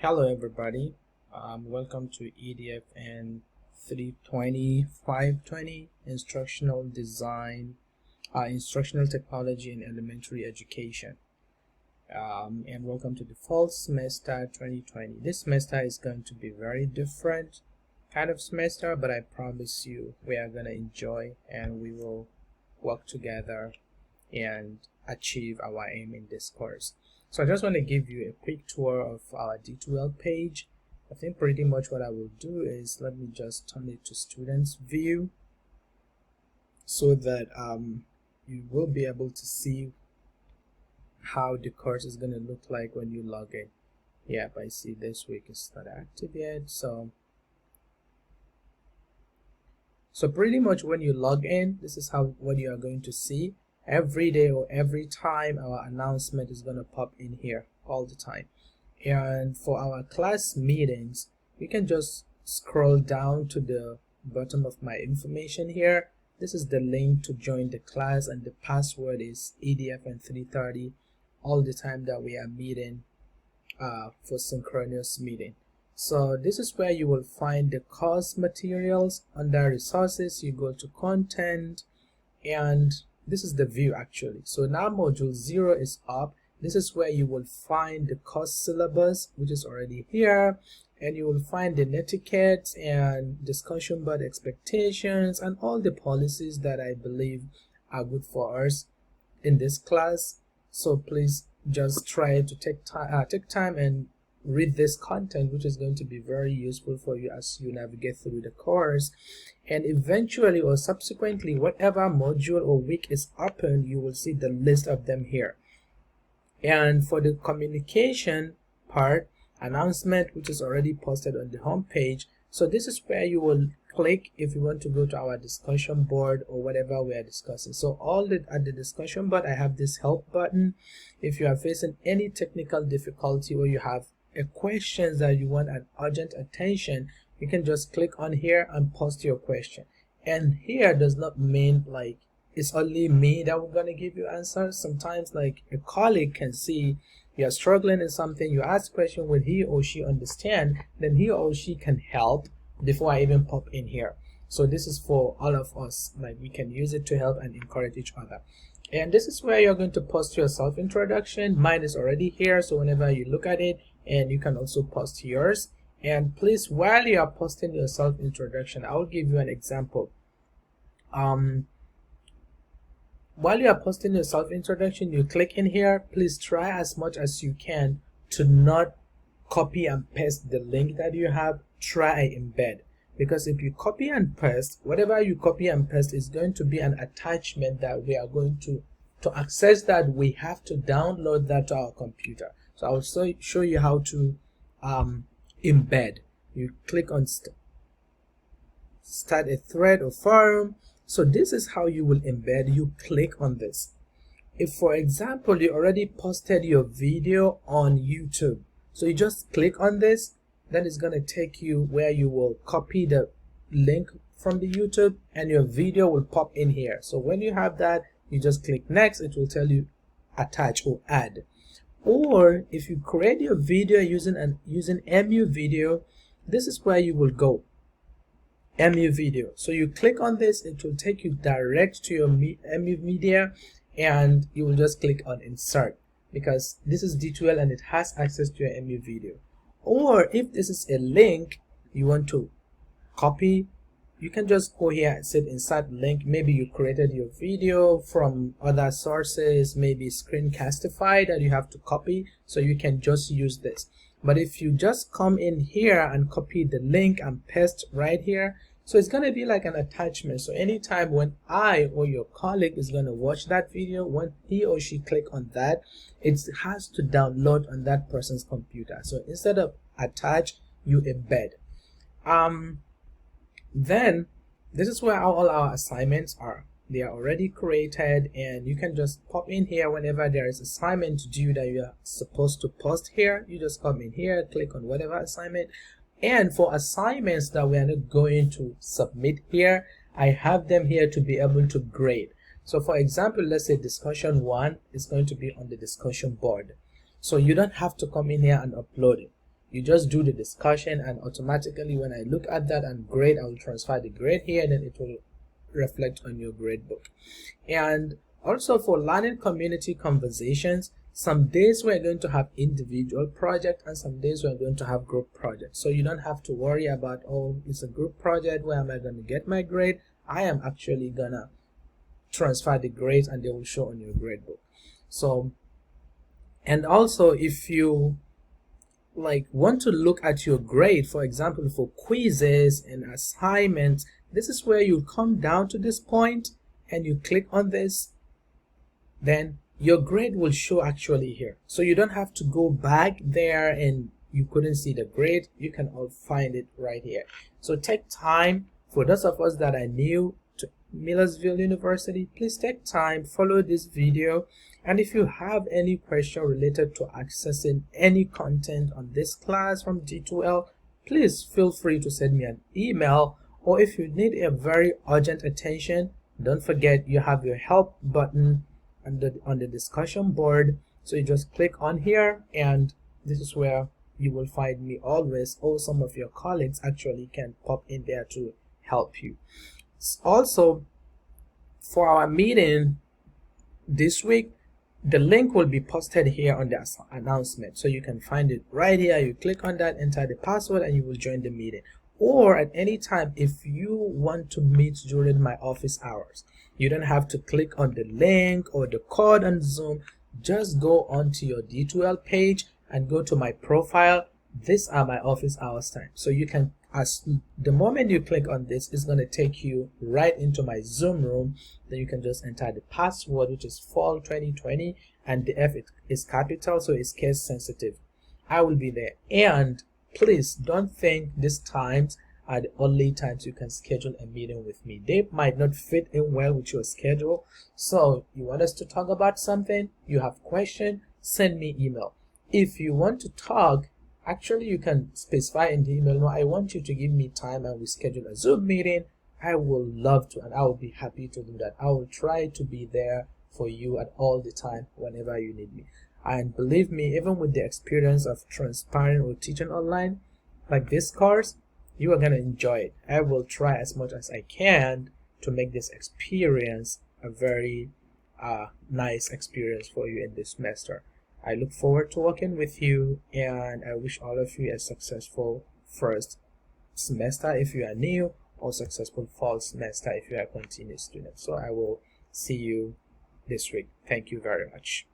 Hello everybody, welcome to EDFN 520 Instructional Design, Instructional Technology in Elementary Education, and welcome to the fall semester 2020. This semester is going to be very different kind of semester, but I promise you we are going to enjoy and we will work together and achieve our aim in this course. So I just want to give you a quick tour of our D2L page. I think pretty much what I will do is, let me just turn it to students view so that you will be able to see how the course is going to look like when you log in. Yep, I see this week is not active yet. So pretty much when you log in, this is what you are going to see. Every day or every time our announcement is going to pop in here all the time. And for our class meetings, you can just scroll down to the bottom of my information here. This is the link to join the class, and the password is EDFN 330 all the time that we are meeting for synchronous meeting. So this is where you will find the course materials. Under resources, you go to content, and this is the view actually. So now module 0 is up. This is where you will find the course syllabus, which is already here, and you will find the netiquette and discussion board expectations and all the policies that I believe are good for us in this class. So please just try to take time and read this content, which is going to be very useful for you as you navigate through the course. And eventually or subsequently, whatever module or week is open, you will see the list of them here. And for the communication part, announcement, which is already posted on the home page, so this is where you will click if you want to go to our discussion board or whatever we are discussing. So at the discussion board, I have this help button. If you are facing any technical difficulty or you have a question that you want an urgent attention, you can just click on here and post your question. And here does not mean like it's only me that we're gonna give you answers. Sometimes like a colleague can see you're struggling in something, you ask question, will he or she understand, then he or she can help before I even pop in here. So this is for all of us, like we can use it to help and encourage each other. And this is where you're going to post your self-introduction. Mine is already here, so whenever you look at it, and you can also post yours. And please, while you are posting your self-introduction, I will give you an example. While you are posting your self-introduction, you click in here. Please try as much as you can to not copy and paste the link that you have. Try embed, because if you copy and paste, whatever you copy and paste is going to be an attachment that we are going to access, that we have to download that to our computer. So I'll show you how to embed. You click on start a thread or forum. So this is how you will embed. You click on this. If for example you already posted your video on YouTube, so you just click on this, then it's going to take you where you will copy the link from the YouTube and your video will pop in here. So when you have that, you just click next. It will tell you attach or add. Or if you create your video using MU video, this is where you will go, MU video. So you click on this, it will take you direct to your MU media, and you will just click on insert, because this is D2L and it has access to your MU video. Or if this is a link you want to copy, you can just go here and say insert link. Maybe you created your video from other sources, maybe Screencastify, that you have to copy, so you can just use this. But if you just come in here and copy the link and paste right here, so it's going to be like an attachment. So anytime when I or your colleague is going to watch that video, when he or she click on that, it has to download on that person's computer. So instead of attach, you embed. Then this is where all our assignments are. They are already created, and you can just pop in here whenever there is assignment due that you are supposed to post here. You just come in here, click on whatever assignment. And for assignments that we are not going to submit here, I have them here to be able to grade. So for example, let's say discussion 1 is going to be on the discussion board. So you don't have to come in here and upload it. You just do the discussion, and automatically when I look at that and grade, I will transfer the grade here, and then it will reflect on your grade book. And also for learning community conversations, some days we're going to have individual project and some days we're going to have group project. So you don't have to worry about, oh, it's a group project, where am I going to get my grade? I am actually gonna transfer the grades and they will show on your grade book. So, and also if you like want to look at your grade, for example, for quizzes and assignments, this is where you come down to this point and you click on this, then your grade will show actually here. So you don't have to go back there and you couldn't see the grade. You can all find it right here. So take time. For those of us that are new to Millersville University, please take time, follow this video, and if you have any question related to accessing any content on this class from D2L, please feel free to send me an email, or if you need a very urgent attention, don't forget you have your help button on the discussion board. So you just click on here, and this is where you will find me always, or some of your colleagues actually can pop in there to help you. Also, for our meeting this week, the link will be posted here on the announcement, so you can find it right here. You click on that, enter the password, and you will join the meeting. Or at any time, if you want to meet during my office hours, you don't have to click on the link or the code on Zoom. Just go onto your D2L page and go to my profile. These are my office hours time. So you can, as the moment you click on this, it's going to take you right into my Zoom room. Then you can just enter the password, which is fall 2020, and the F is capital, so it's case sensitive. I will be there. And please don't think these times are the only times you can schedule a meeting with me. They might not fit in well with your schedule. So you want us to talk about something, you have question, send me email. If you want to talk, actually you can specify in the email, no, I want you to give me time and we schedule a Zoom meeting. I will love to, and I will be happy to do that. I will try to be there for you at all the time whenever you need me. And believe me, even with the experience of transparent or teaching online like this course, you are going to enjoy it. I will try as much as I can to make this experience a very nice experience for you in this semester. I look forward to working with you, and I wish all of you a successful first semester if you are new, or successful fall semester if you are a continuous student. So I will see you this week. Thank you very much.